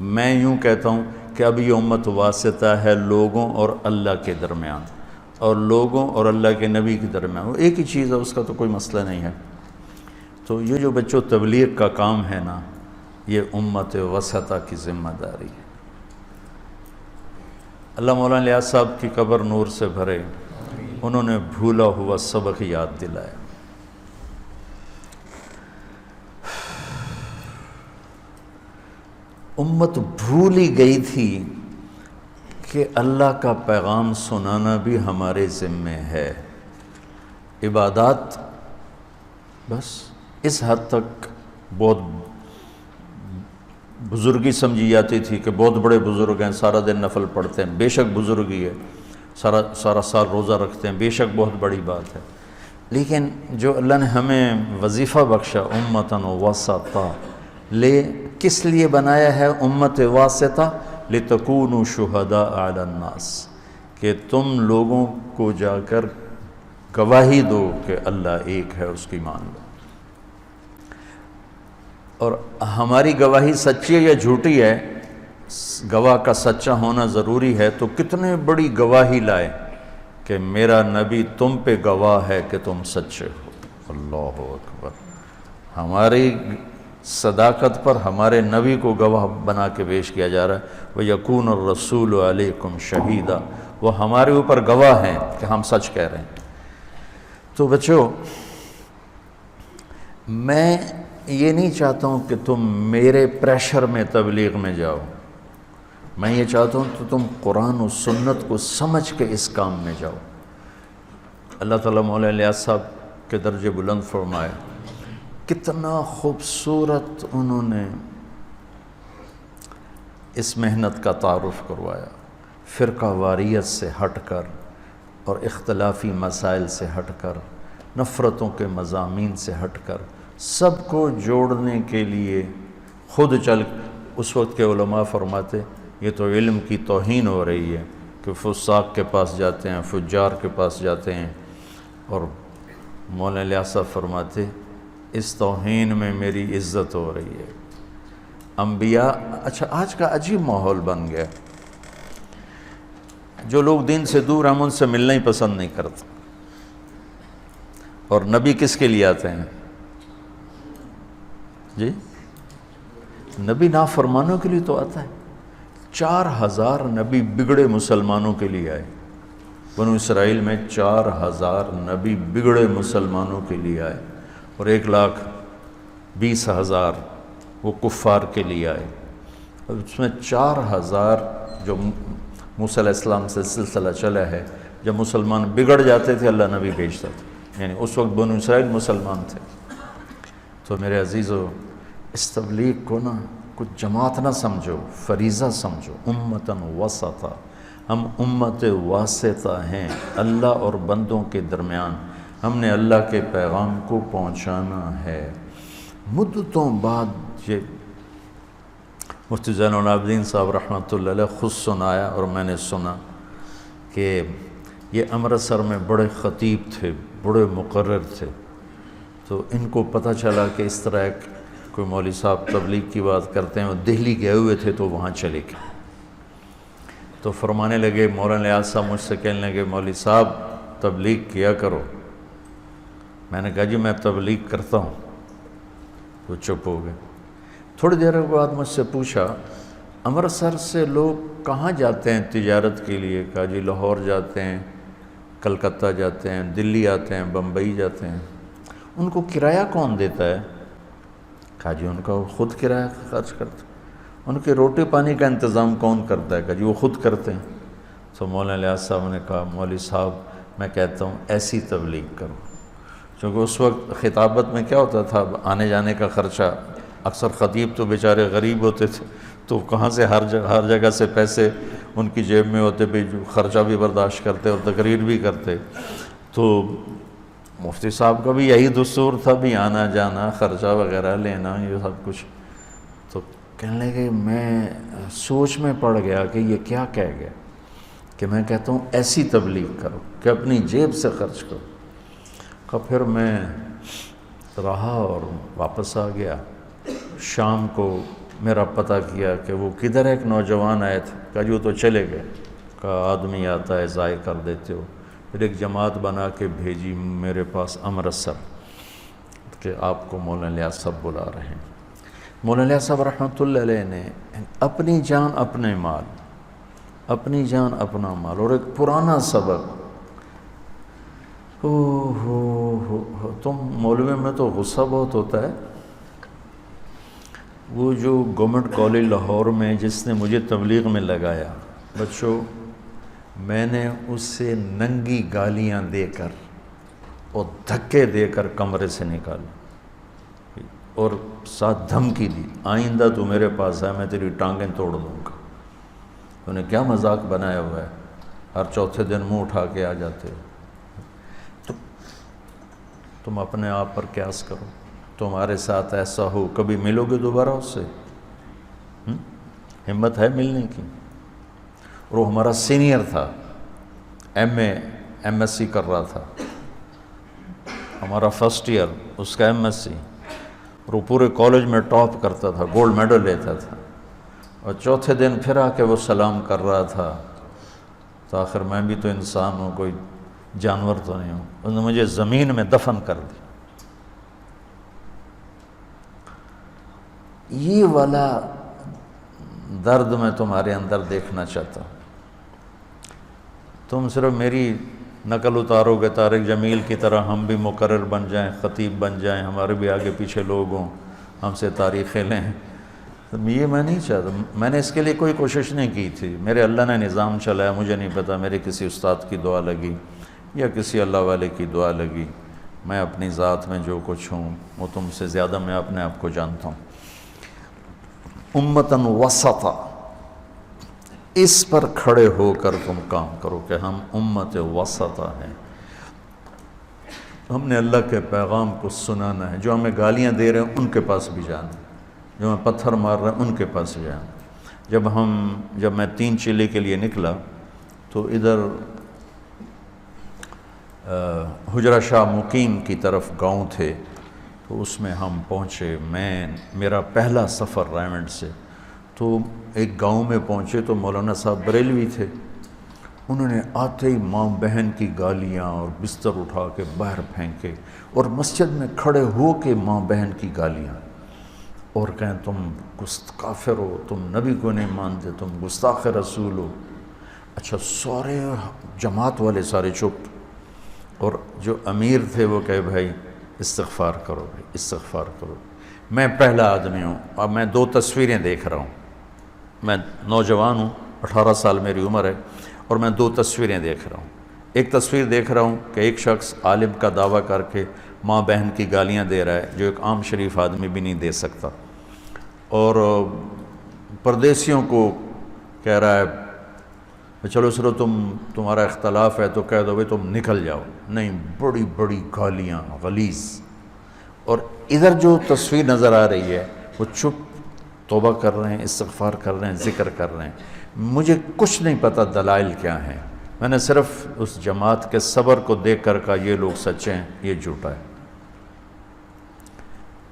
میں یوں کہتا ہوں کہ اب یہ امت واسطہ ہے لوگوں اور اللہ کے درمیان، اور لوگوں اور اللہ کے نبی کے درمیان، وہ ایک ہی چیز ہے، اس کا تو کوئی مسئلہ نہیں ہے۔ تو یہ جو بچوں تبلیغ کا کام ہے نا، یہ امت وسطہ کی ذمہ داری ہے۔ اللہ مولانا الیاس صاحب کی قبر نور سے بھرے، انہوں نے بھولا ہوا سبق یاد دلایا۔ امت بھول ہی گئی تھی کہ اللہ کا پیغام سنانا بھی ہمارے ذمے ہے۔ عبادات بس اس حد تک بہت بزرگی سمجھی جاتی تھی کہ بہت بڑے بزرگ ہیں، سارا دن نفل پڑھتے ہیں، بے شک بزرگی ہے، سارا سال روزہ رکھتے ہیں، بے شک بہت بڑی بات ہے۔ لیکن جو اللہ نے ہمیں وظیفہ بخشا امتاً وسطا، کس لیے بنایا ہے امت واسطہ؟ لِتَكُونُوا شُهَدَاءَ عَلَى النَّاسِ، کہ تم لوگوں کو جا کر گواہی دو کہ اللہ ایک ہے، اس کی مان لو۔ اور ہماری گواہی سچی ہے یا جھوٹی ہے، گواہ کا سچا ہونا ضروری ہے، تو کتنے بڑی گواہی لائے کہ میرا نبی تم پہ گواہ ہے کہ تم سچے ہو۔ اللہ اکبر، ہماری صداقت پر ہمارے نبی کو گواہ بنا کے پیش کیا جا رہا ہے۔ وَيَكُونَ الرَّسُولُ عَلَيْكُمْ شَهِيدًا، وہ ہمارے اوپر گواہ ہیں کہ ہم سچ کہہ رہے ہیں۔ تو بچوں، میں یہ نہیں چاہتا ہوں کہ تم میرے پریشر میں تبلیغ میں جاؤ، میں یہ چاہتا ہوں کہ تم قرآن و سنت کو سمجھ کے اس کام میں جاؤ۔ اللہ تعالیٰ مولانا الیاس صاحب کے درجے بلند فرمائے، کتنا خوبصورت انہوں نے اس محنت کا تعارف کروایا، فرقہ واریت سے ہٹ کر اور اختلافی مسائل سے ہٹ کر، نفرتوں کے مضامین سے ہٹ کر، سب کو جوڑنے کے لیے خود چل۔ اس وقت کے علماء فرماتے یہ تو علم کی توہین ہو رہی ہے کہ فساق کے پاس جاتے ہیں، فجار کے پاس جاتے ہیں، اور مولانا الیاس صاحب فرماتے اس توہین میں میری عزت ہو رہی ہے۔ انبیاء، اچھا آج کا عجیب ماحول بن گیا، جو لوگ دین سے دور ہم ان سے ملنا ہی پسند نہیں کرتے، اور نبی کس کے لیے آتے ہیں جی؟ نبی نافرمانوں کے لیے تو آتا ہے۔ 4000 نبی بگڑے مسلمانوں کے لیے آئے، بنو اسرائیل میں 4000 نبی بگڑے مسلمانوں کے لیے آئے، اور 1,20,000 وہ کفار کے لیے آئے۔ اور اس میں 4000 جو موسیٰ علیہ السلام سے سلسلہ چلا ہے، جب مسلمان بگڑ جاتے تھے اللہ نبی بھیجتا تھا، یعنی اس وقت بنو اسرائیل مسلمان تھے۔ تو میرے عزیزو، اس تبلیغ کو نا کچھ جماعت نہ سمجھو، فریضہ سمجھو، امتاً وسطا، ہم امت واسطہ ہیں اللہ اور بندوں کے درمیان، ہم نے اللہ کے پیغام کو پہنچانا ہے۔ مدتوں بعد یہ مفتی زین العابدین صاحب رحمۃ اللہ علیہ خود سنایا، اور میں نے سنا کہ یہ امرتسر میں بڑے خطیب تھے، بڑے مقرر تھے، تو ان کو پتہ چلا کہ اس طرح کوئی مولوی صاحب تبلیغ کی بات کرتے ہیں، وہ دہلی گئے ہوئے تھے تو وہاں چلے گئے، تو فرمانے لگے، مولانا لیاز صاحب مجھ سے کہنے لگے مولوی صاحب تبلیغ کیا کرو۔ میں نے کہا جی میں تبلیغ کرتا ہوں، وہ چپ ہو گئے۔ تھوڑی دیر کے بعد مجھ سے پوچھا امرتسر سے لوگ کہاں جاتے ہیں تجارت کے لیے؟ کہا جی لاہور جاتے ہیں، کلکتہ جاتے ہیں، دلی آتے ہیں، بمبئی جاتے ہیں۔ ان کو کرایہ کون دیتا ہے؟ کہا جی ان کا وہ خود کرایہ خرچ کرتے ہیں۔ ان کے روٹی پانی کا انتظام کون کرتا ہے؟ کہا جی وہ خود کرتے ہیں۔ تو مولانا لیاز صاحب نے کہا مولوی صاحب میں کہتا ہوں ایسی تبلیغ کرو، کیونکہ اس وقت خطابت میں کیا ہوتا تھا، آنے جانے کا خرچہ، اکثر خطیب تو بیچارے غریب ہوتے تھے، تو کہاں سے ہر جگہ سے پیسے ان کی جیب میں ہوتے، بھی خرچہ بھی برداشت کرتے اور تقریر بھی کرتے۔ تو مفتی صاحب کا بھی یہی دستور تھا، بھی آنا جانا، خرچہ وغیرہ لینا، یہ سب کچھ۔ تو کہنے لگے میں سوچ میں پڑ گیا کہ یہ کیا کہہ گیا، کہ میں کہتا ہوں ایسی تبلیغ کرو کہ اپنی جیب سے خرچ کرو۔ کہ پھر میں رہا اور واپس آ گیا۔ شام کو میرا پتہ کیا کہ وہ کدھر ایک نوجوان آئے تھے، کہا جی وہ تو چلے گئے۔ کہا آدمی آتا ہے ضائع کر دیتے ہو۔ پھر ایک جماعت بنا کے بھیجی میرے پاس امرتسر کہ آپ کو مولانا لیاز صاحب بلا رہے ہیں۔ مولانا لیاز صاحب رحمۃ اللہ علیہ نے اپنی جان اپنے مال، اپنی جان اپنا مال، اور ایک پرانا سبق، تم مولوی میں تو غصہ بہت ہوتا ہے۔ وہ جو گورنمنٹ کالج لاہور میں جس نے مجھے تبلیغ میں لگایا، بچوں میں نے اس سے ننگی گالیاں دے کر اور دھکے دے کر کمرے سے نکالا اور ساتھ دھمکی دی، آئندہ تو میرے پاس ہے میں تیری ٹانگیں توڑ دوں گا۔ انہیں کیا مذاق بنایا ہوا ہے، ہر چوتھے دن منہ اٹھا کے آ جاتے ہو۔ تم اپنے آپ پر قیاس کرو، تمہارے ساتھ ایسا ہو کبھی ملو گے دوبارہ اس سے؟ ہمت ہے ملنے کی؟ اور وہ ہمارا سینئر تھا، ایم ایس سی کر رہا تھا، ہمارا فرسٹ ایئر، اس کا ایم ایس سی، اور وہ پورے کالج میں ٹاپ کرتا تھا، گولڈ میڈل لیتا تھا، اور چوتھے دن پھر آ کے وہ سلام کر رہا تھا۔ تو آخر میں بھی تو انسان ہوں، کوئی جانور تو نہیں ہوں۔ انہوں نے مجھے زمین میں دفن کر دی۔ یہ والا درد میں تمہارے اندر دیکھنا چاہتا ہوں۔ تم صرف میری نقل اتارو گے طارق جمیل کی طرح، ہم بھی مقرر بن جائیں، خطیب بن جائیں، ہمارے بھی آگے پیچھے لوگ ہوں، ہم سے تاریخیں لیں، یہ میں نہیں چاہتا۔ میں نے اس کے لیے کوئی کوشش نہیں کی تھی، میرے اللہ نے نظام چلایا، مجھے نہیں پتا میرے کسی استاد کی دعا لگی یا کسی اللہ والے کی دعا لگی۔ میں اپنی ذات میں جو کچھ ہوں وہ تم سے زیادہ میں اپنے آپ کو جانتا ہوں۔ امتاً وسطا، اس پر کھڑے ہو کر تم کام کرو کہ ہم امت وسطا ہیں، ہم نے اللہ کے پیغام کو سنانا ہے۔ جو ہمیں گالیاں دے رہے ہیں ان کے پاس بھی جانا، جو ہمیں پتھر مار رہے ہیں ان کے پاس بھی جانا۔ جب میں 3 چیلے کے لیے نکلا تو ادھر حجرہ شاہ مقیم کی طرف گاؤں تھے، تو اس میں ہم پہنچے۔ میرا پہلا سفر رائمنڈ سے، تو ایک گاؤں میں پہنچے تو مولانا صاحب بریلوی تھے، انہوں نے آتے ہی ماں بہن کی گالیاں اور بستر اٹھا کے باہر پھینکے، اور مسجد میں کھڑے ہو کے ماں بہن کی گالیاں، اور کہیں تم کافر ہو، تم نبی کو نہیں مانتے، تم گستاخ رسول ہو۔ اچھا سارے جماعت والے سارے چپ، اور جو امیر تھے وہ کہے بھائی استغفار کرو، بھائی استغفار کرو۔ میں پہلا آدمی ہوں، اب میں 2 تصویریں دیکھ رہا ہوں، میں نوجوان ہوں، 18 سال میری عمر ہے، اور میں 2 تصویریں دیکھ رہا ہوں۔ ایک تصویر دیکھ رہا ہوں کہ ایک شخص عالم کا دعویٰ کر کے ماں بہن کی گالیاں دے رہا ہے، جو ایک عام شریف آدمی بھی نہیں دے سکتا، اور پردیسیوں کو کہہ رہا ہے چلو سرو تمہارا اختلاف ہے تو کہہ دو بھائی تم نکل جاؤ، نہیں، بڑی بڑی گالیاں غلیظ۔ اور ادھر جو تصویر نظر آ رہی ہے وہ چپ توبہ کر رہے ہیں، استغفار کر رہے ہیں، ذکر کر رہے ہیں۔ مجھے کچھ نہیں پتہ دلائل کیا ہیں، میں نے صرف اس جماعت کے صبر کو دیکھ کر کہا یہ لوگ سچے ہیں، یہ جھوٹا ہے،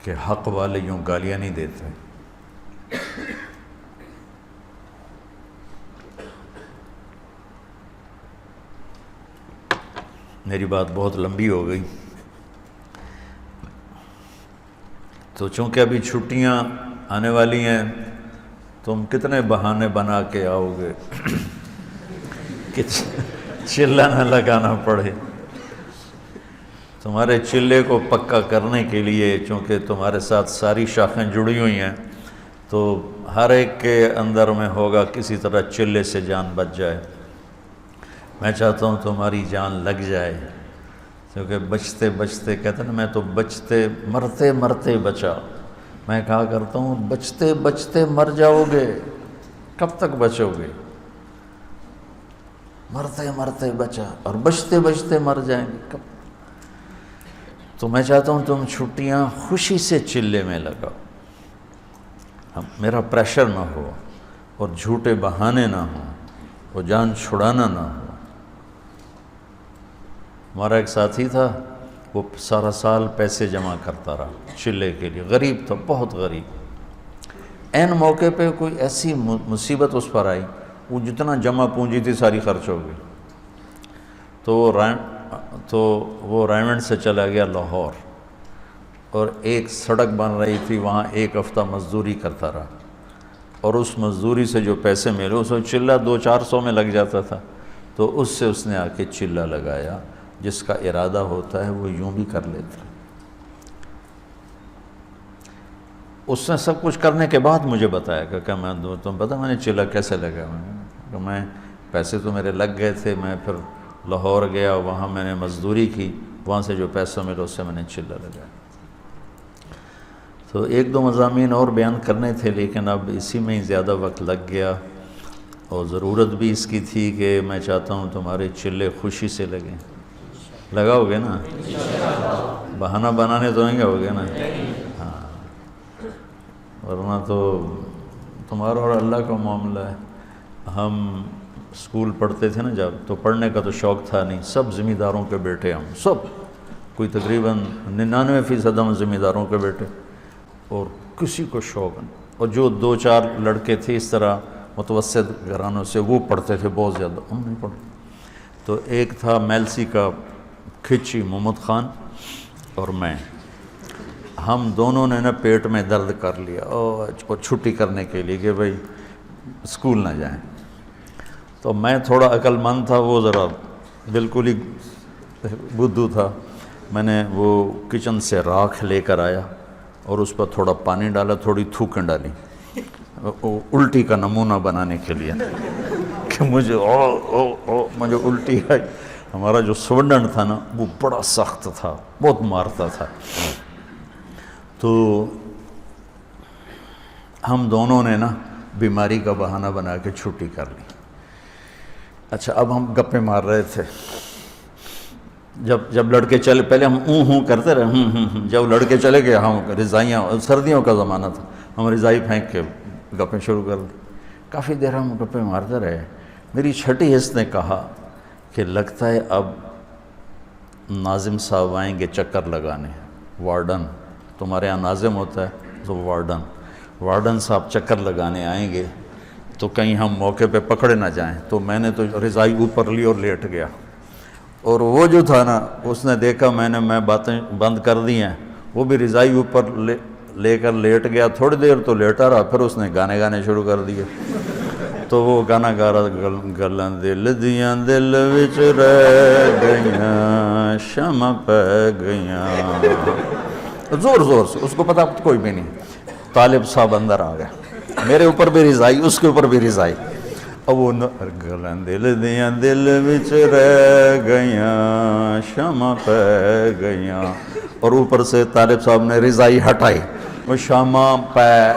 کہ حق والے یوں گالیاں نہیں دیتے۔ میری بات بہت لمبی ہو گئی، تو چونکہ ابھی چھٹیاں آنے والی ہیں، تم کتنے بہانے بنا کے آؤ گے کہ چلہ نہ لگانا پڑے۔ تمہارے چلے کو پکا کرنے کے لیے، چونکہ تمہارے ساتھ ساری شاخیں جڑی ہوئی ہیں، تو ہر ایک کے اندر میں ہوگا کسی طرح چلے سے جان بچ جائے۔ میں چاہتا ہوں تمہاری جان لگ جائے، کیونکہ بچتے بچتے کہتے ہیں نا، میں تو بچتے مرتے مرتے بچا۔ میں کہا کرتا ہوں بچتے بچتے مر جاؤ گے، کب تک بچو گے؟ مرتے مرتے بچا اور بچتے بچتے مر جائیں گے کب؟ تو میں چاہتا ہوں تم چھٹیاں خوشی سے چلے میں لگاؤ، میرا پریشر نہ ہو اور جھوٹے بہانے نہ ہوں اور جان چھڑانا نہ ہو۔ ہمارا ایک ساتھی تھا، وہ سارا سال پیسے جمع کرتا رہا چلے کے لیے، غریب تھا، بہت غریب۔ عین موقع پہ کوئی ایسی مصیبت اس پر آئی، وہ جتنا جمع پونجی تھی ساری خرچ ہو گئی، تو وہ رائمنڈ سے چلا گیا لاہور، اور ایک سڑک بن رہی تھی، وہاں ایک ہفتہ مزدوری کرتا رہا، اور اس مزدوری سے جو پیسے ملے اس میں چلہ 200-400 میں لگ جاتا تھا، تو اس سے اس نے آ کے چلہ لگایا۔ جس کا ارادہ ہوتا ہے وہ یوں بھی کر لیتا ہے۔ اس نے سب کچھ کرنے کے بعد مجھے بتایا کہ میں تم پتہ میں نے چلہ کیسے لگا؟ میں پیسے تو میرے لگ گئے تھے، میں پھر لاہور گیا، وہاں میں نے مزدوری کی، وہاں سے جو پیسہ ملا اس سے میں نے چلہ لگایا۔ تو ایک دو مضامین اور بیان کرنے تھے، لیکن اب اسی میں ہی زیادہ وقت لگ گیا، اور ضرورت بھی اس کی تھی کہ میں چاہتا ہوں تمہارے چلے خوشی سے لگیں۔ لگاؤ گے نا؟ بہانہ بنانے تو نہیں ہوگے نا؟ ہاں، ورنہ تو تمہارا اور اللہ کا معاملہ ہے۔ ہم اسکول پڑھتے تھے نا جب، تو پڑھنے کا تو شوق تھا نہیں، سب ذمہ داروں کے بیٹے، ہم سب، کوئی تقریباً 99% ہم ذمہ داروں کے بیٹے، اور کسی کو شوق نہیں۔ اور جو 2-4 لڑکے تھے اس طرح متوسط گھرانوں سے، وہ پڑھتے تھے بہت زیادہ، ہم نہیں پڑھتے۔ تو ایک تھا میلسی کا کھچی محمد خان اور میں، ہم دونوں نے نا پیٹ میں درد کر لیا اور چھٹی کرنے کے لیے کہ بھائی اسکول نہ جائیں۔ تو میں تھوڑا عقل مند تھا، وہ ذرا بالکل ہی بدھو تھا۔ میں نے وہ کچن سے راکھ لے کر آیا اور اس پر تھوڑا پانی ڈالا، تھوڑی تھوکیں ڈالی، الٹی کا نمونہ بنانے کے لیے کہ مجھے مجھے الٹی آئی۔ ہمارا جو سوڈن تھا نا وہ بڑا سخت تھا، بہت مارتا تھا۔ تو ہم دونوں نے نا بیماری کا بہانہ بنا کے چھٹی کر لی۔ اچھا، اب ہم گپے مار رہے تھے، جب لڑکے چلے، پہلے ہم ہوں کرتے رہے، جب لڑکے چلے گئے، ہم رضائیاں، سردیوں کا زمانہ تھا، ہم رضائی پھینک کے گپیں شروع کر دی۔ کافی دیر ہم گپے مارتے رہے۔ میری چھٹی حص نے کہا کہ لگتا ہے اب ناظم صاحب آئیں گے چکر لگانے، وارڈن، تمہارے یہاں ناظم ہوتا ہے تو وارڈن صاحب چکر لگانے آئیں گے، تو کہیں ہم موقع پہ پکڑے نہ جائیں۔ تو میں نے تو رضائی اوپر لی اور لیٹ گیا، اور وہ جو تھا نا اس نے دیکھا میں باتیں بند کر دی ہیں، وہ بھی رضائی اوپر لے کر لیٹ گیا۔ تھوڑی دیر تو لیٹا رہا، پھر اس نے گانے شروع کر دیے۔ تو وہ گانا گا رہا، گلاں دل دیاں دل وچ رہ گئیاں، شمع پہ گئیاں، زور سے، اس کو پتا کوئی بھی نہیں۔ طالب صاحب اندر آ گئے، میرے اوپر بھی رضائی، اس کے اوپر بھی رضائی۔ اب وہ گلاں دل دیاں دل وچ رہ گئیاں، شمع پہ گئیاں، اور اوپر سے طالب صاحب نے رضائی ہٹائی، وہ شمع پہ۔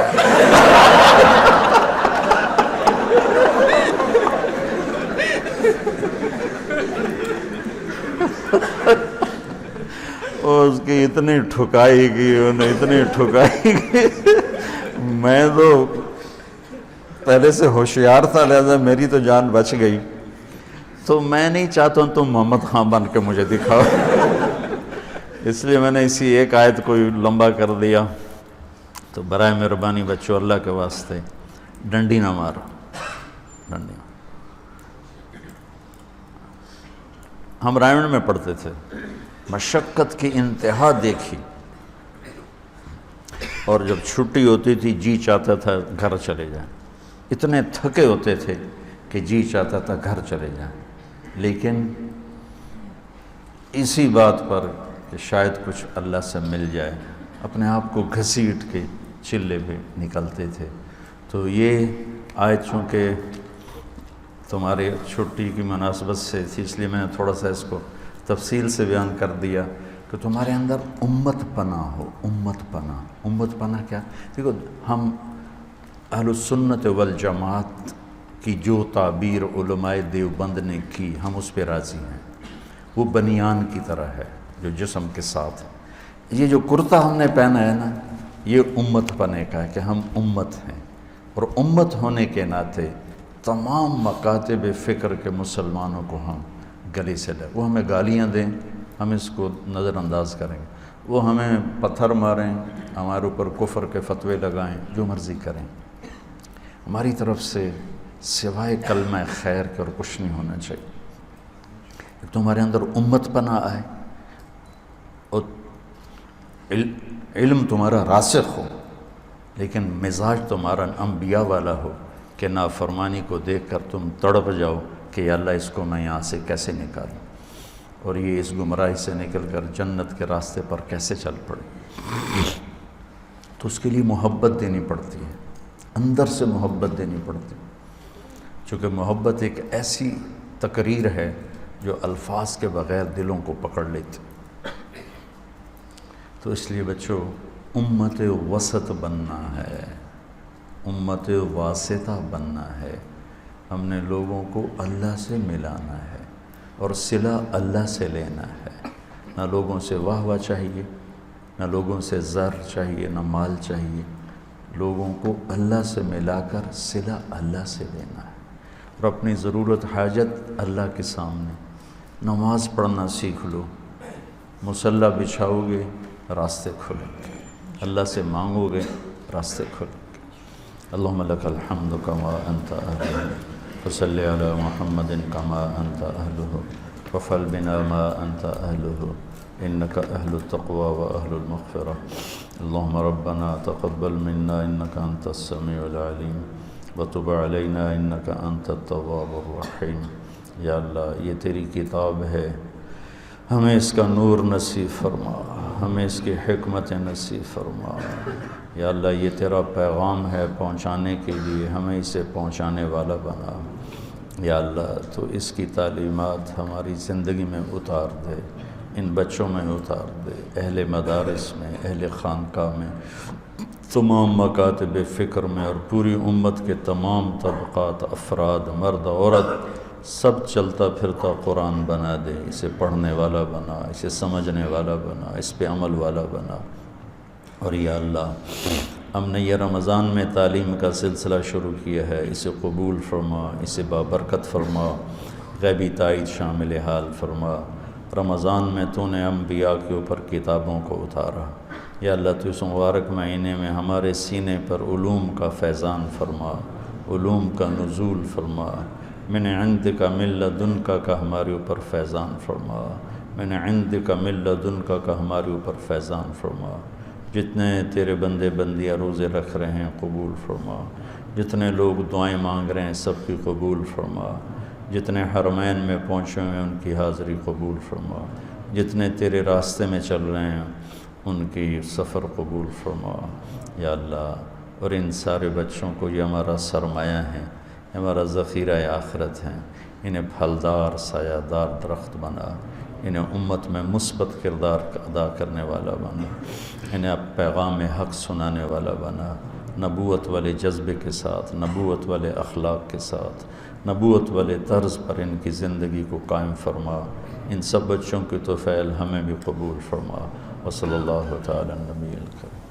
اس کی اتنی ٹھکائی کی، انہیں اتنی ٹھکائی کی، میں تو پہلے سے ہوشیار تھا، لہذا میری تو جان بچ گئی۔ تو میں نہیں چاہتا ہوں تم محمد خان بن کے مجھے دکھاؤ، اس لیے میں نے اسی ایک آیت کو لمبا کر دیا۔ تو برائے مہربانی بچوں، اللہ کے واسطے ڈنڈی نہ مارو، ڈنڈی۔ ہم رائمنڈ میں پڑھتے تھے، مشقت کی انتہا دیکھی، اور جب چھٹی ہوتی تھی جی چاہتا تھا گھر چلے جائیں، اتنے تھکے ہوتے تھے کہ جی چاہتا تھا گھر چلے جائیں، لیکن اسی بات پر کہ شاید کچھ اللہ سے مل جائے اپنے آپ کو گھسیٹ کے چلے پہ نکلتے تھے۔ تو یہ آیت چونکہ تمہاری چھٹی کی مناسبت سے تھی، اس لیے میں نے تھوڑا سا اس کو تفصیل سے بیان کر دیا کہ تمہارے اندر امت پناہ ہو۔ امت پناہ کیا؟ دیکھو، ہم اہل السنت والجماعت کی جو تعبیر علماء دیوبند نے کی، ہم اس پہ راضی ہیں۔ وہ بنیان کی طرح ہے جو جسم کے ساتھ ہے۔ یہ جو کرتا ہم نے پہنا ہے نا، یہ امت پنے کا ہے کہ ہم امت ہیں، اور امت ہونے کے ناطے تمام مکاتب فکر کے مسلمانوں کو ہم گلے سے لیں۔ وہ ہمیں گالیاں دیں، ہم اس کو نظر انداز کریں گے، وہ ہمیں پتھر ماریں، ہمارے اوپر کفر کے فتوے لگائیں، جو مرضی کریں، ہماری طرف سے سوائے کلمہ خیر کے اور کچھ نہیں ہونا چاہیے۔ تمہارے اندر امت پناہ آئے اور علم تمہارا راسخ ہو، لیکن مزاج تمہارا انبیاء والا ہو کہ نافرمانی کو دیکھ کر تم تڑپ جاؤ کہ یا اللہ اس کو میں یہاں سے کیسے نکالوں، اور یہ اس گمراہی سے نکل کر جنت کے راستے پر کیسے چل پڑے۔ تو اس کے لیے محبت دینی پڑتی ہے، اندر سے محبت دینی پڑتی ہے، چونکہ محبت ایک ایسی تقریر ہے جو الفاظ کے بغیر دلوں کو پکڑ لیتی۔ تو اس لیے بچوں، امت وسط بننا ہے، امت واسطہ بننا ہے۔ ہم نے لوگوں کو اللہ سے ملانا ہے اور صلہ اللہ سے لینا ہے۔ نہ لوگوں سے واہ واہ چاہیے، نہ لوگوں سے زر چاہیے، نہ مال چاہیے۔ لوگوں کو اللہ سے ملا کر صلہ اللہ سے لینا ہے، اور اپنی ضرورت حاجت اللہ کے سامنے۔ نماز پڑھنا سیکھ لو، مصلی بچھاؤ گے راستے کھلیں گے، اللہ سے مانگو گے راستے کھلیں گے۔ اللہم لک الحمد کما انت اہلہ، وصلی علی محمد کما انت اہلہ، وفعل بنا ما انت اہلہ، انک اہل التقوی و اہل المغفرہ۔ اللہم ربنا تقبل منا انک انت السمیع العلیم، وتب علینا انک انت التواب الرحیم۔ یا اللہ، یہ تیری کتاب ہے، ہمیں اس کا نور نصیب فرما، ہمیں اس کی حکمت نصیب فرما۔ یا اللہ، یہ تیرا پیغام ہے پہنچانے کے لیے، ہمیں اسے پہنچانے والا بنا۔ یا اللہ، تو اس کی تعلیمات ہماری زندگی میں اتار دے، ان بچوں میں اتار دے، اہل مدارس میں، اہل خانقاہ میں، تمام مکاتب فکر میں، اور پوری امت کے تمام طبقات، افراد، مرد عورت، سب چلتا پھرتا قرآن بنا دے، اسے پڑھنے والا بنا، اسے سمجھنے والا بنا، اس پہ عمل والا بنا۔ اور یا اللہ، ہم نے یہ رمضان میں تعلیم کا سلسلہ شروع کیا ہے، اسے قبول فرما، اسے بابرکت فرما، غیبی تائید شامل حال فرما۔ رمضان میں تو نے انبیاء کے اوپر کتابوں کو اتارا، یا اللہ تو اس مبارک مہینے میں ہمارے سینے پر علوم کا فیضان فرما، علوم کا نزول فرما۔ من عندک من لدنک کا ہمارے اوپر فیضان فرما، من عندک من لدنک کا ہمارے اوپر فیضان فرما۔ جتنے تیرے بندے بندیاں روزے رکھ رہے ہیں قبول فرما، جتنے لوگ دعائیں مانگ رہے ہیں سب کی قبول فرما، جتنے حرمین میں پہنچے ہوئے ہیں ان کی حاضری قبول فرما، جتنے تیرے راستے میں چل رہے ہیں ان کی سفر قبول فرما۔ یا اللہ، اور ان سارے بچوں کو، یہ ہمارا سرمایہ ہے، ہمارا ذخیرہ آخرت ہیں، انہیں پھلدار سایہ دار درخت بنا، انہیں امت میں مثبت کردار ادا کرنے والا بنا، انہیں پیغام حق سنانے والا بنا، نبوت والے جذبے کے ساتھ، نبوت والے اخلاق کے ساتھ، نبوت والے طرز پر ان کی زندگی کو قائم فرما۔ ان سب بچوں کی توفیل ہمیں بھی قبول فرما۔ وصلی اللہ تعالی نبی الکریم۔